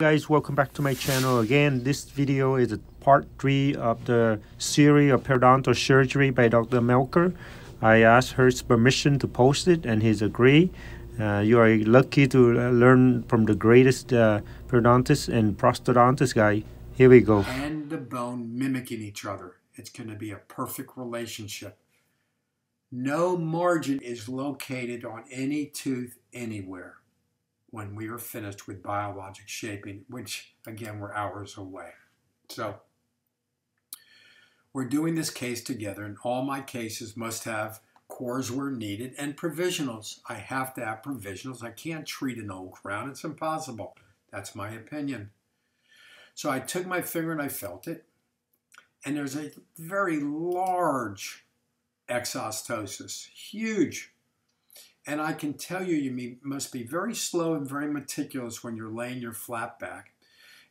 Guys, welcome back to my channel again. This video is a part 3 of the series of periodontal surgery by Dr. Melker. I asked her permission to post it and he's agreed. You are lucky to learn from the greatest periodontist and prosthodontist guy. Here we go. And the bone mimicking each other. It's going to be a perfect relationship. No margin is located on any tooth anywhere when we are finished with biologic shaping, which again, we're hours away. So we're doing this case together, and all my cases must have cores where needed and provisionals. I have to have provisionals. I can't treat an old crown. It's impossible. That's my opinion. So I took my finger and I felt it, and there's a very large exostosis, huge. And I can tell you, you must be very slow and very meticulous when you're laying your flat back.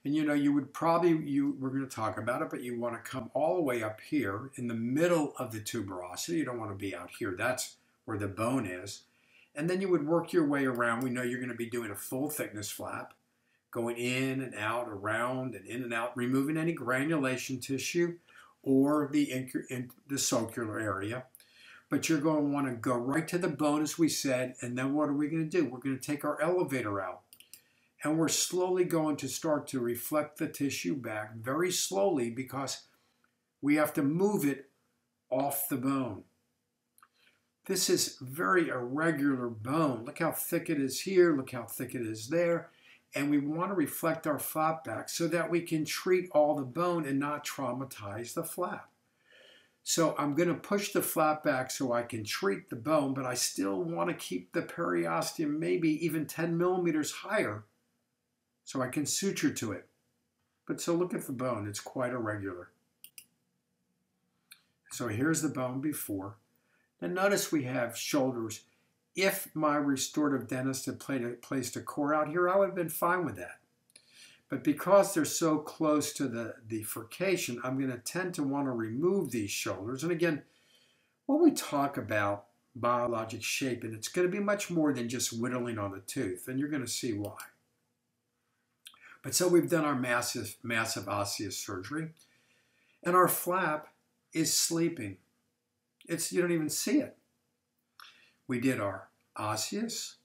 And you know, you would probably, we're going to talk about it, but you want to come all the way up here in the middle of the tuberosity. You don't want to be out here. That's where the bone is. And then you would work your way around. We know you're going to be doing a full thickness flap, going in and out, around and in and out, removing any granulation tissue or the sulcular area. But you're going to want to go right to the bone, as we said, and then what are we going to do? We're going to take our elevator out, and we're slowly going to start to reflect the tissue back, very slowly, because we have to move it off the bone. This is very irregular bone. Look how thick it is here, look how thick it is there, and we want to reflect our flap back so that we can treat all the bone and not traumatize the flap. So I'm going to push the flap back so I can treat the bone, but I still want to keep the periosteum maybe even 10 millimeters higher so I can suture to it. But so look at the bone, it's quite irregular. So here's the bone before. And notice we have shoulders. If my restorative dentist had placed a core out here, I would have been fine with that. But because they're so close to the bifurcation, I'm going to tend to want to remove these shoulders. And again, when we talk about biologic shape, and it's going to be much more than just whittling on the tooth, and you're going to see why. But so we've done our massive osseous surgery, and our flap is sleeping. You don't even see it. We did our osseous,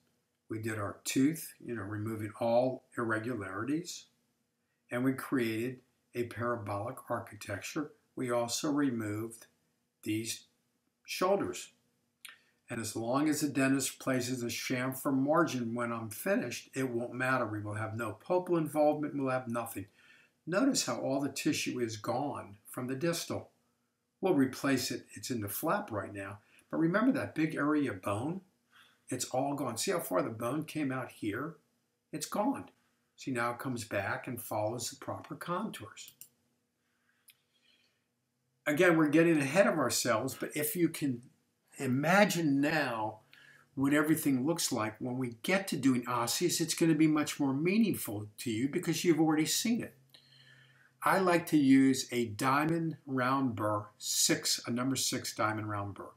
we did our tooth, removing all irregularities. And we created a parabolic architecture. We also removed these shoulders. And as long as the dentist places a chamfer margin when I'm finished, it won't matter. We will have no pulpal involvement. We'll have nothing. Notice how all the tissue is gone from the distal. We'll replace it. It's in the flap right now. But remember that big area of bone? It's all gone. See how far the bone came out here? It's gone. See, now it comes back and follows the proper contours. Again, we're getting ahead of ourselves, but if you can imagine now what everything looks like when we get to doing osseous, it's going to be much more meaningful to you because you've already seen it. I like to use a diamond round burr, a number 6 diamond round burr.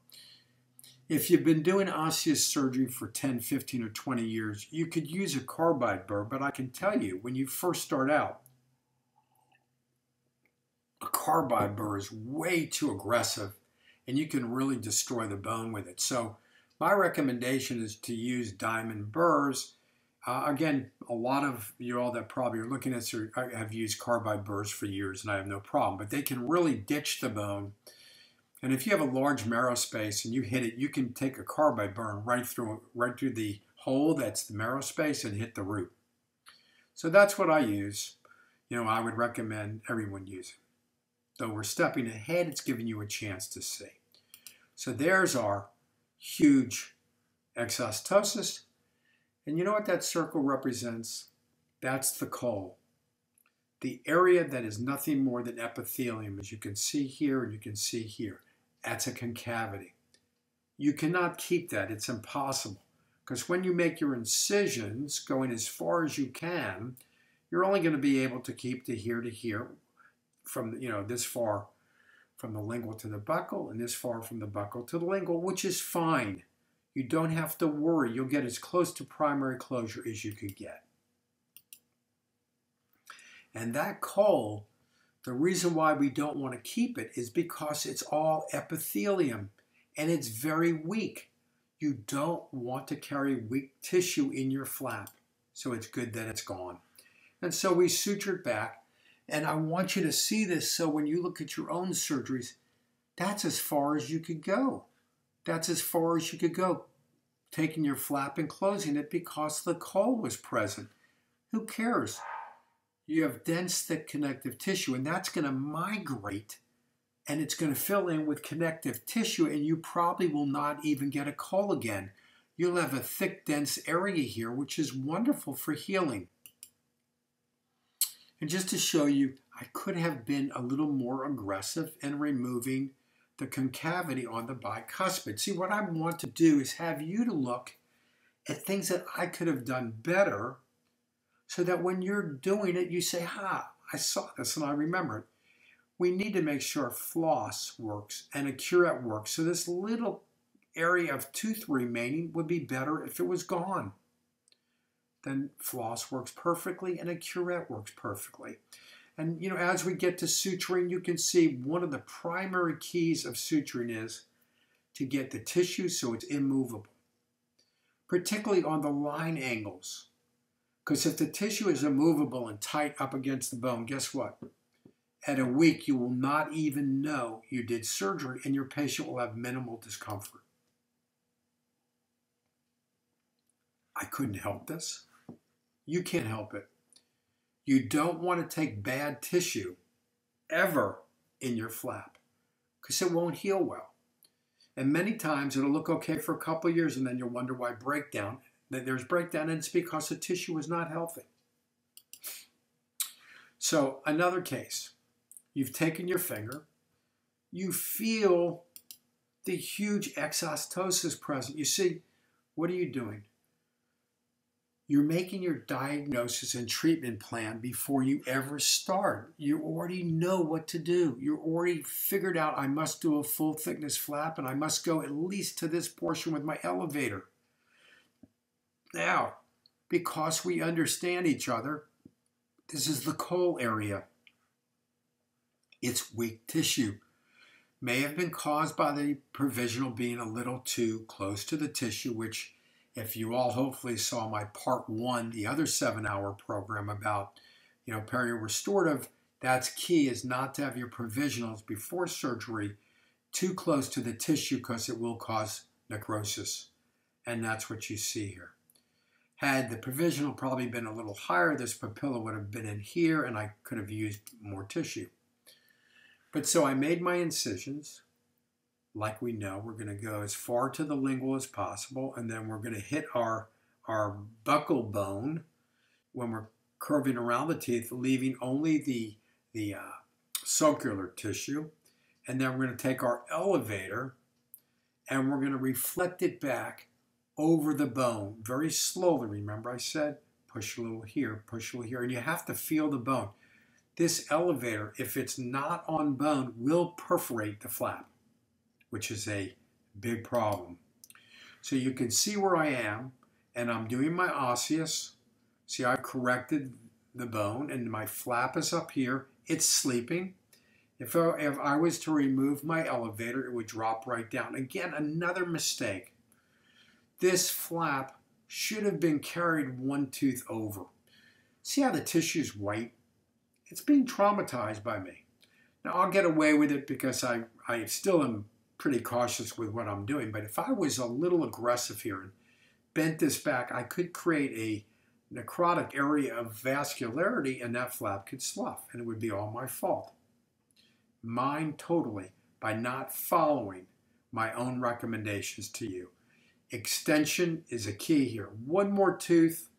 If you've been doing osseous surgery for 10, 15, or 20 years, you could use a carbide burr, but I can tell you, when you first start out, a carbide burr is way too aggressive, and you can really destroy the bone with it. So my recommendation is to use diamond burrs. Again, a lot of you all that probably are looking at this have used carbide burrs for years, and I have no problem, but they can really ditch the bone. And if you have a large marrow space and you hit it, you can take a carbide burn right through the hole that's the marrow space and hit the root. So that's what I use. I would recommend everyone use it. Though we're stepping ahead, it's giving you a chance to see. So there's our huge exostosis. And you know what that circle represents? That's the coal. The area that is nothing more than epithelium, as you can see here and you can see here. That's a concavity. You cannot keep that. It's impossible. Because when you make your incisions going as far as you can, you're only going to be able to keep to here from, this far from the lingual to the buccal and this far from the buccal to the lingual, which is fine. You don't have to worry. You'll get as close to primary closure as you could get. And that coal, the reason why we don't want to keep it is because it's all epithelium and it's very weak. You don't want to carry weak tissue in your flap. So it's good that it's gone. And so we sutured back. And I want you to see this so when you look at your own surgeries, that's as far as you could go. That's as far as you could go, taking your flap and closing it because the coal was present. Who cares? You have dense, thick connective tissue, and that's going to migrate, and it's going to fill in with connective tissue, and you probably will not even get a coal again. You'll have a thick, dense area here, which is wonderful for healing. And just to show you, I could have been a little more aggressive in removing the concavity on the bicuspid. See, what I want to do is have you to look at things that I could have done better so that when you're doing it, you say, I saw this and I remember it. We need to make sure floss works and a curette works. So this little area of tooth remaining would be better if it was gone. Then floss works perfectly and a curette works perfectly. And as we get to suturing, you can see one of the primary keys of suturing is to get the tissue so it's immovable, particularly on the line angles. Because if the tissue is immovable and tight up against the bone, guess what? At a week, you will not even know you did surgery and your patient will have minimal discomfort. I couldn't help this. You can't help it. You don't want to take bad tissue ever in your flap because it won't heal well. And many times it'll look okay for a couple of years and then you'll wonder why there's breakdown, and it's because the tissue is not healthy. So another case, you've taken your finger, you feel the huge exostosis present. You see, what are you doing? You're making your diagnosis and treatment plan before you ever start. You already know what to do. You already figured out I must do a full thickness flap and I must go at least to this portion with my elevator. Now, because we understand each other, this is the coal area. It's weak tissue. May have been caused by the provisional being a little too close to the tissue, which if you all hopefully saw my part 1, the other 7-hour program about, peri-restorative, that's key is not to have your provisionals before surgery too close to the tissue because it will cause necrosis. And that's what you see here. Had the provisional probably been a little higher, this papilla would have been in here and I could have used more tissue. But so I made my incisions. Like we know, we're going to go as far to the lingual as possible, and then we're going to hit our buccal bone when we're curving around the teeth, leaving only the sulcular tissue. And then we're going to take our elevator, and we're going to reflect it back over the bone very slowly. Remember I said, push a little here, and you have to feel the bone. This elevator, if it's not on bone, will perforate the flap, which is a big problem. So you can see where I am, and I'm doing my osseous. See, I've corrected the bone, and my flap is up here. It's sleeping. If I was to remove my elevator, it would drop right down. Again, another mistake. This flap should have been carried one tooth over. See how the tissue's white? It's being traumatized by me. Now, I'll get away with it because I still am pretty cautious with what I'm doing, but if I was a little aggressive here and bent this back, I could create a necrotic area of vascularity and that flap could slough, and it would be all my fault. Mine totally, by not following my own recommendations to you. Extension is a key here. One more tooth,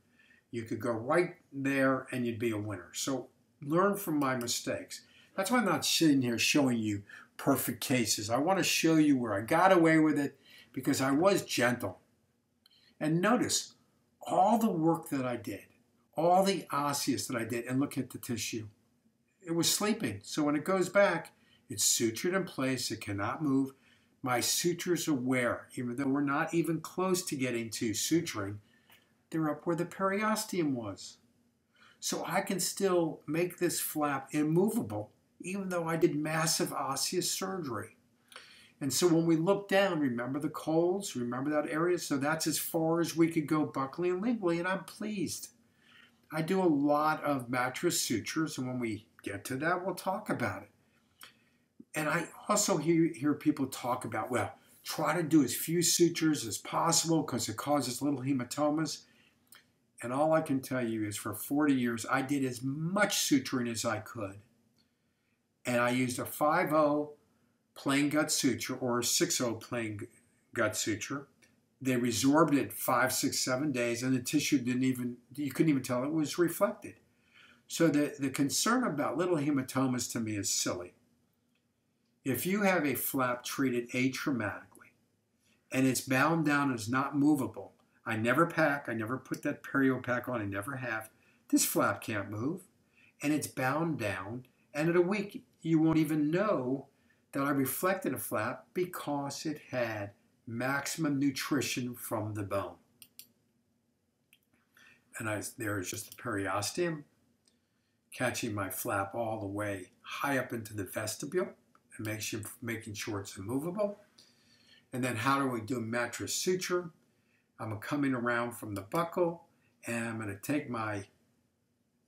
you could go right there and you'd be a winner. So learn from my mistakes. That's why I'm not sitting here showing you perfect cases. I want to show you where I got away with it because I was gentle. And notice all the work that I did, all the osseous that I did, and look at the tissue. It was sleeping. So when it goes back, it's sutured in place. It cannot move. My sutures are where, even though we're not even close to getting to suturing, they're up where the periosteum was. So I can still make this flap immovable, even though I did massive osseous surgery. And so when we look down, remember the colds, remember that area? So that's as far as we could go buccally and lingually, and I'm pleased. I do a lot of mattress sutures, and when we get to that, we'll talk about it. And I also hear people talk about, well, try to do as few sutures as possible because it causes little hematomas. And all I can tell you is for 40 years, I did as much suturing as I could. And I used a 5-0 plain gut suture or a 6-0 plain gut suture. They resorbed it 5, 6, 7 days, and the tissue you couldn't even tell it was reflected. So the concern about little hematomas to me is silly. If you have a flap treated atraumatically and it's bound down and is not movable, I never pack, I never put that perio pack on, I never have. This flap can't move, and it's bound down, and in a week you won't even know that I reflected a flap because it had maximum nutrition from the bone. And there is just the periosteum, catching my flap all the way high up into the vestibule and making sure it's immovable. And then how do we do mattress suture? I'm coming around from the buccal, and I'm going to take my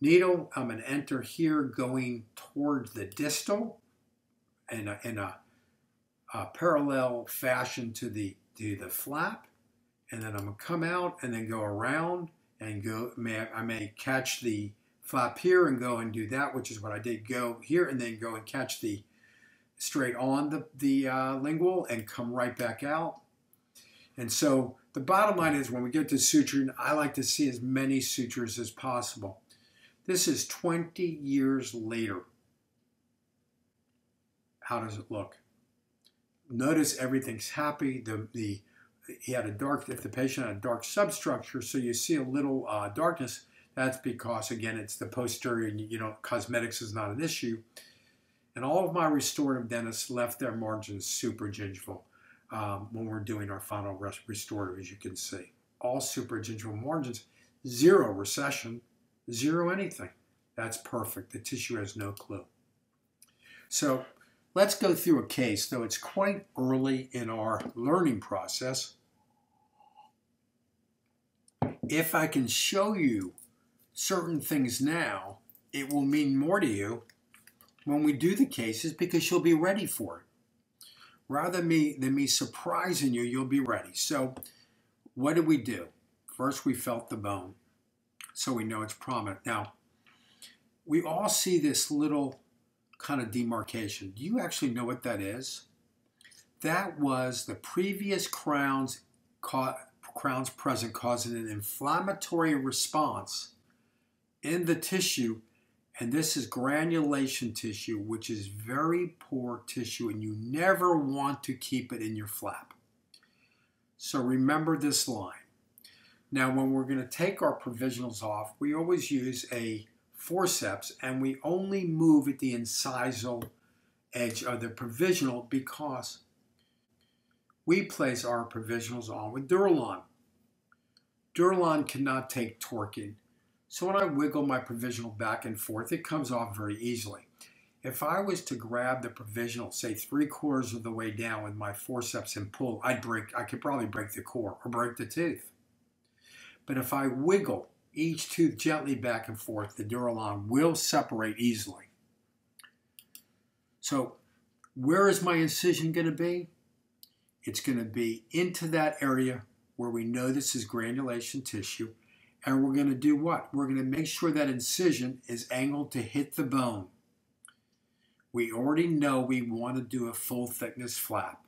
needle. I'm going to enter here going towards the distal in a parallel fashion to the flap. And then I'm going to come out and then go around and go. I may catch the flap here and go and do that, which is what I did. Go here and then go and catch the straight on the lingual and come right back out. And so the bottom line is when we get to suturing, I like to see as many sutures as possible. This is 20 years later. How does it look? Notice everything's happy. He had if the patient had a dark substructure, so you see a little darkness, that's because, again, it's the posterior, and cosmetics is not an issue. And all of my restorative dentists left their margins super gingival when we're doing our final restorative, as you can see. All super gingival margins, 0 recession, 0 anything. That's perfect. The tissue has no clue. So let's go through a case, though it's quite early in our learning process. If I can show you certain things now, it will mean more to you when we do the cases because you'll be ready for it. Rather than me surprising you, you'll be ready. So what did we do? First, we felt the bone, so we know it's prominent. Now, we all see this little kind of demarcation. Do you actually know what that is? That was the previous crowns present causing an inflammatory response in the tissue. And this is granulation tissue, which is very poor tissue, and you never want to keep it in your flap. So remember this line. Now, when we're going to take our provisionals off, we always use a forceps, and we only move at the incisal edge of the provisional because we place our provisionals on with Durolon. Durolon cannot take torquing. So when I wiggle my provisional back and forth, it comes off very easily. If I was to grab the provisional, say 3/4 of the way down with my forceps and pull, I could probably break the core or break the tooth. But if I wiggle each tooth gently back and forth, the Durolon will separate easily. So where is my incision going to be? It's going to be into that area where we know this is granulation tissue. And we're going to do what? We're going to make sure that incision is angled to hit the bone. We already know we want to do a full thickness flap.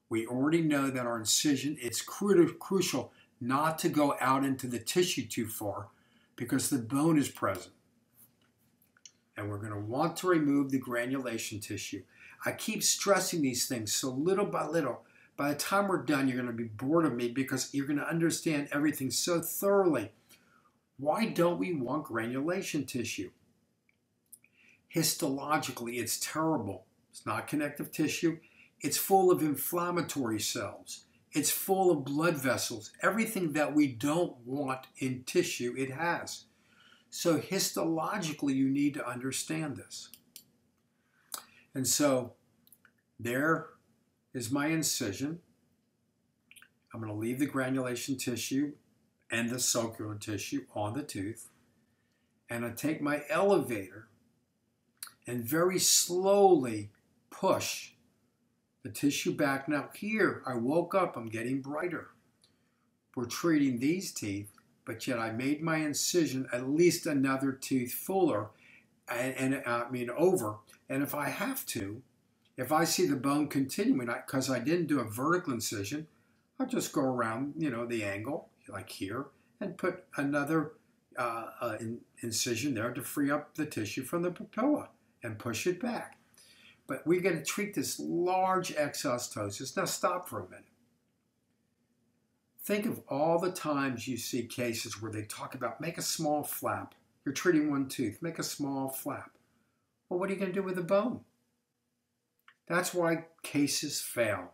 We already know that our incision, it's crucial not to go out into the tissue too far because the bone is present. And we're going to want to remove the granulation tissue. I keep stressing these things so little by little. By the time we're done, you're going to be bored of me because you're going to understand everything so thoroughly. Why don't we want granulation tissue? Histologically, it's terrible. It's not connective tissue. It's full of inflammatory cells. It's full of blood vessels. Everything that we don't want in tissue, it has. So histologically, you need to understand this. And so there is my incision. I'm going to leave the granulation tissue and the sulcular tissue on the tooth. And I take my elevator and very slowly push the tissue back. Now here, I woke up, I'm getting brighter. We're treating these teeth, but yet I made my incision at least another tooth fuller, over. And if I have to, if I see the bone continuing, because I didn't do a vertical incision, I'll just go around, the angle, like here, and put another incision there to free up the tissue from the papilla and push it back. But we're going to treat this large exostosis. Now stop for a minute. Think of all the times you see cases where they talk about make a small flap. You're treating one tooth, make a small flap. Well, what are you going to do with the bone? That's why cases fail.